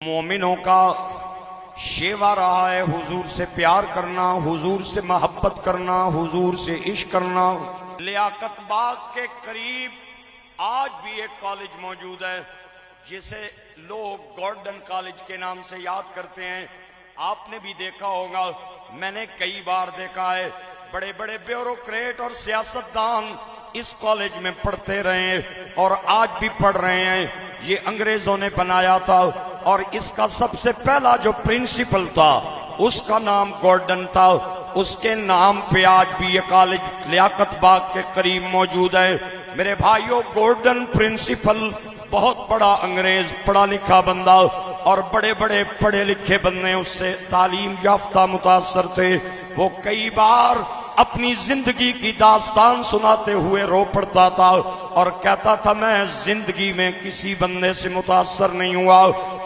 मोमिनों का शेवा रहा है हुजूर से प्यार करना, हुजूर से मोहब्बत करना, हुजूर से इश्क करना। लियाकत बाग के करीब आज भी एक कॉलेज मौजूद है जिसे लोग गोल्डन कॉलेज के नाम से याद करते हैं। आपने भी देखा होगा, मैंने कई बार देखा है, बड़े बड़े ब्यूरोक्रेट और सियासतदान इस कॉलेज में पढ़ते रहे और आज भी पढ़ रहे हैं। ये अंग्रेजों ने बनाया था और इसका सबसे पहला जो प्रिंसिपल था उसका नाम गोल्डन था। उसके नाम पे आज भी ये कॉलेज लियाकत बाग के करीब मौजूद है। मेरे भाइयों, गोल्डन प्रिंसिपल बहुत बड़ा अंग्रेज पढ़ा लिखा बंदा और बड़े बड़े पढ़े लिखे बंदे उससे तालीम याफ्ता मुतासर थे। वो कई बार अपनी जिंदगी की दास्तान सुनाते हुए रो पड़ता था और कहता था, मैं जिंदगी में किसी बंदे से मुतासर नहीं हुआ,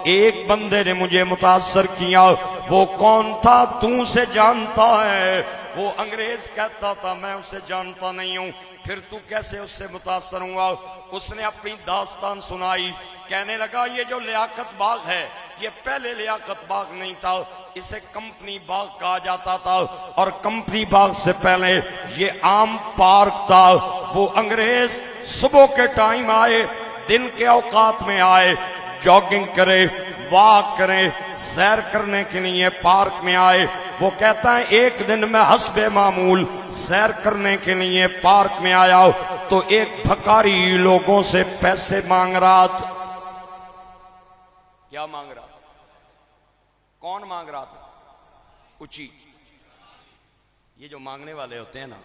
एक बंदे ने मुझे मुतासर किया। वो कौन था? तू उसे जानता है? वो अंग्रेज कहता था, मैं उसे जानता नहीं हूं। फिर तू कैसे उससे मुतासर हुआ? उसने अपनी दास्तान सुनाई। कहने लगा, ये जो लियाकत बाग है ये पहले लियाकत बाग नहीं था, इसे कंपनी बाग कहा जाता था और कंपनी बाग से पहले ये आम पार्क था। वो अंग्रेज सुबह के टाइम आए, दिन के औकात में आए, जॉगिंग करे, वॉक करे, सैर करने के लिए पार्क में आए। वो कहता है, एक दिन मैं हस्बे मामूल सैर करने के लिए पार्क में आया तो एक भकारी लोगों से पैसे मांग रहा था। क्या मांग रहा था? कौन मांग रहा था? उची। ये जो मांगने वाले होते हैं ना,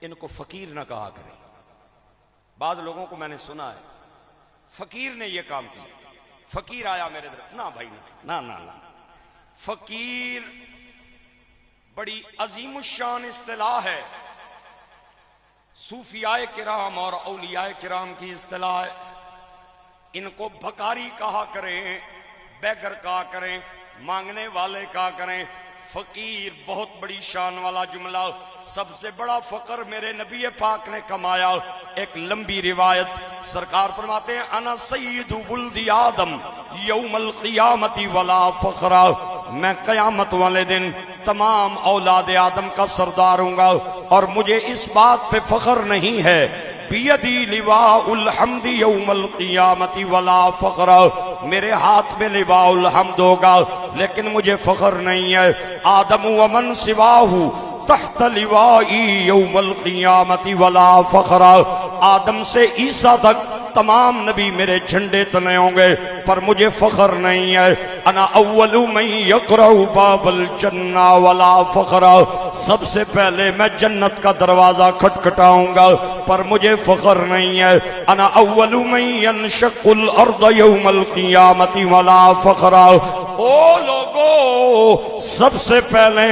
इनको फकीर ना कहा करें। बाद लोगों को मैंने सुना है फकीर ने ये काम किया, फकीर आया मेरे तरफ। ना भाई ना ना ना, ना। फकीर बड़ी अजीमुशान इस्तिलाह है, सूफियाए किराम और औलियाए किराम की इस्तिलाह है। इनको भकारी कहा करें, बेगर कहा करें, मांगने वाले कहा करें। फकीर बहुत बड़ी शान वाला जुमला। सबसे बड़ा फकर मेरे नबी पाक ने कमाया। एक लंबी रिवायत, सरकार फरमाते हैं, अना सय्यिदु वुल्दी आदम यौमल क़ियामति वला फखरा। मैं क़यामत वाले दिन तमाम औलाद आदम का सरदार हूंगा और मुझे इस बात पे फख्र नहीं है, बियदी लिवाउल हम्दी यौमल क़ियामति वला फख्र, मेरे हाथ में लिवाउल हम्द होगा लेकिन मुझे फख्र नहीं है। आदम व मन सिवाहु तहत लिवाई यौमल क़ियामति वला फख्र। आदम से ईसा तक तमाम नबी मेरे झंडे तने होंगे पर मुझे फख्र नहीं है। अना अव्वलु मन यक़रउ बाबल जन्ना वला फख्र, सबसे पहले मैं जन्नत का दरवाजा खटखटाऊंगा पर मुझे फख्र नहीं है। अना अव्वलु मन यनशक़ुल अर्द यौमल क़ियामति वला फख्र। ओ लोगो, सबसे पहले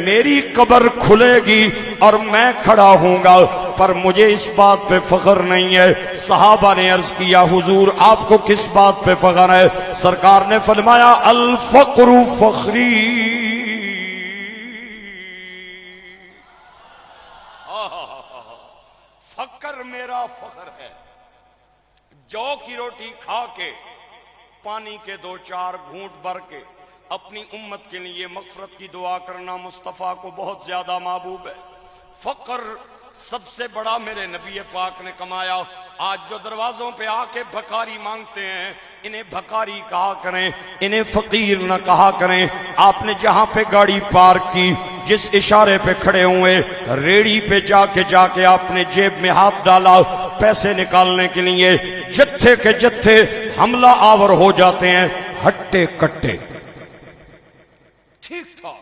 मेरी कब्र खुलेगी और मैं खड़ा होऊंगा पर मुझे इस बात पे फख्र नहीं है। सहाबा ने अर्ज किया, हुजूर आपको किस बात पे फख्र है? सरकार ने फरमाया, अल फ़क़्रु फ़ख़्री, फकर मेरा फख्र है। जौ की रोटी खा के, पानी के दो चार घूंट भर के अपनी उम्मत के लिए मग़फ़िरत की दुआ करना मुस्तफ़ा को बहुत ज्यादा महबूब है। फकर सबसे बड़ा मेरे नबी पाक ने कमाया। आज जो दरवाजों पे आके भकारी मांगते हैं, इन्हें भकारी कहा करें, इन्हें फकीर न कहा करें। आपने जहां पे गाड़ी पार्क की, जिस इशारे पे खड़े हुए, रेड़ी पे जाके आपने जेब में हाथ डाला पैसे निकालने के लिए, जत्थे के जत्थे हमला आवर हो जाते हैं, हट्टे कट्टे। ठीक था।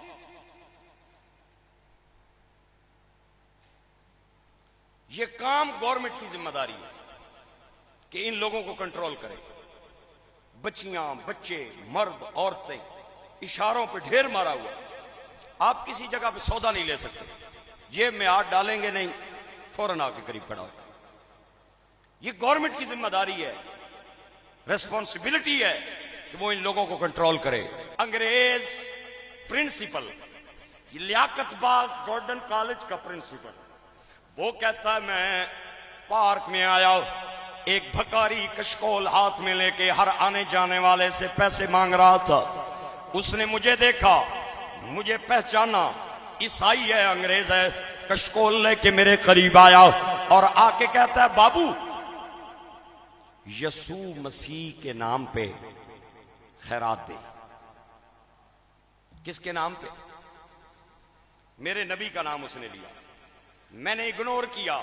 ये काम गवर्नमेंट की जिम्मेदारी है कि इन लोगों को कंट्रोल करे। बच्चियां, बच्चे, मर्द, औरतें, इशारों पे ढेर मारा हुआ। आप किसी जगह पे सौदा नहीं ले सकते, जेब में हाथ डालेंगे नहीं, फौरन आके करीब खड़ा हो। ये गवर्नमेंट की जिम्मेदारी है, रेस्पॉन्सिबिलिटी है कि वो इन लोगों को कंट्रोल करे। अंग्रेज प्रिंसिपल, लियाकत बाग गोल्डन कॉलेज का प्रिंसिपल, वो कहता है, मैं पार्क में आया ایک بھکاری کشکول ہاتھ میں لے کے ہر آنے جانے والے سے پیسے مانگ رہا تھا. اس نے مجھے دیکھا, مجھے پہچانا, عیسائی ہے, انگریز ہے, کشکول لے کے میرے قریب آیا اور آ کے کہتا ہے بابو یسوع مسیح کے نام پہ خیرات دے. کس کے نام پہ؟ میرے نبی کا نام اس نے لیا. میں نے اگنور کیا,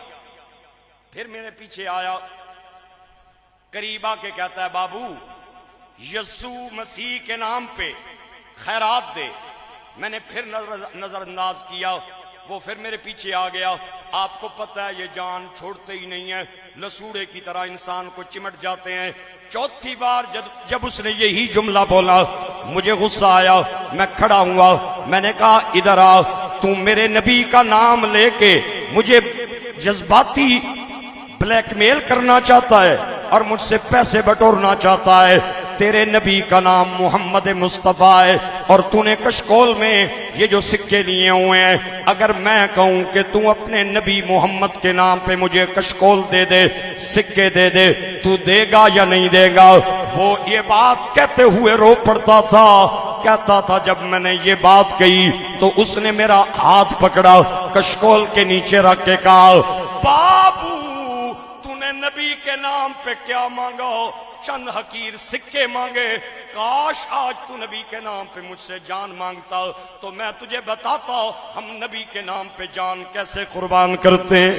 پھر میرے پیچھے آیا, قریب آ کے کہتا ہے بابو یسوع مسیح کے نام پہ خیرات دے. میں نے پھر نظر انداز کیا, وہ پھر میرے پیچھے آ گیا. آپ کو پتہ ہے یہ جان چھوڑتے ہی نہیں ہے, لسوڑے کی طرح انسان کو چمٹ جاتے ہیں. چوتھی بار جب اس نے یہی جملہ بولا مجھے غصہ آیا, میں کھڑا ہوا, میں نے کہا ادھر آ, تو میرے نبی کا نام لے کے مجھے جذباتی بلیک میل کرنا چاہتا ہے اور مجھ سے پیسے بٹورنا چاہتا ہے. تیرے نبی کا نام محمد مصطفیٰ ہے اور تو نے کشکول میں یہ جو سکے لیے ہوئے ہیں, اگر میں کہوں کہ تو اپنے نبی محمد کے نام پہ مجھے کشکول دے دے, سکے دے دے, تو دے گا یا نہیں دے گا؟ وہ یہ بات کہتے ہوئے رو پڑتا تھا, کہتا تھا جب میں نے یہ بات کہی تو اس نے میرا ہاتھ پکڑا, کشکول کے نیچے رکھ کے کہا بابو تو نے نبی کے نام پہ کیا مانگا؟ چند حقیر سکے مانگے. کاش آج تو نبی کے نام پہ مجھ سے جان مانگتا تو میں تجھے بتاتا ہم نبی کے نام پہ جان کیسے قربان کرتے.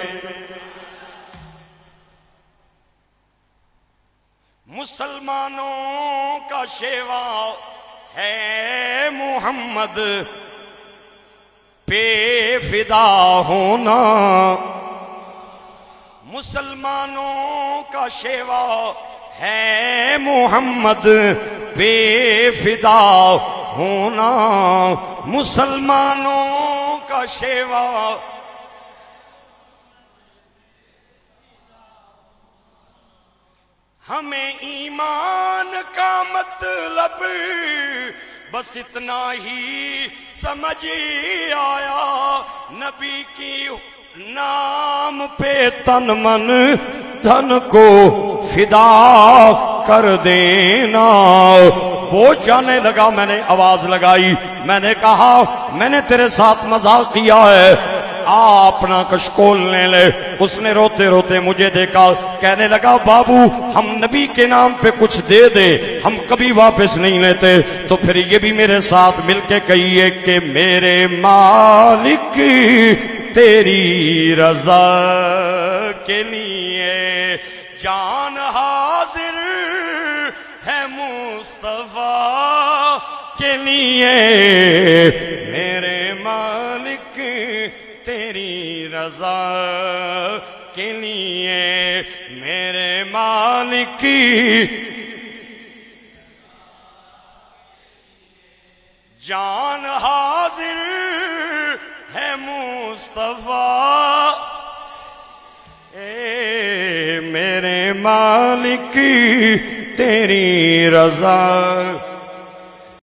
مسلمانوں کا شیوا ہے محمد پہ فدا ہونا, مسلمانوں کا شیوا ہے محمد پہ فدا ہونا, مسلمانوں کا شیوا. ہمیں ایمان کا مطلب بس اتنا ہی سمجھ آیا, نبی کی نام پہ تن من دھن کو فدا کر دینا. وہ جانے لگا, میں نے آواز لگائی, میں نے کہا میں نے تیرے ساتھ مذاق کیا ہے, آ اپنا کشکول لے لے. اس نے روتے روتے مجھے دیکھا, کہنے لگا بابو ہم نبی کے نام پہ کچھ دے دے, ہم کبھی واپس نہیں لیتے. تو پھر یہ بھی میرے ساتھ مل کے کہیے کہ میرے مالک تیری رضا کے لیے جان حاضر ہے مصطفیٰ کے لیے, میرے مالک تیری رضا کے لیے, میرے مالک جان حاضر ہے مصطفیٰ, اے میرے مالک تیری رضا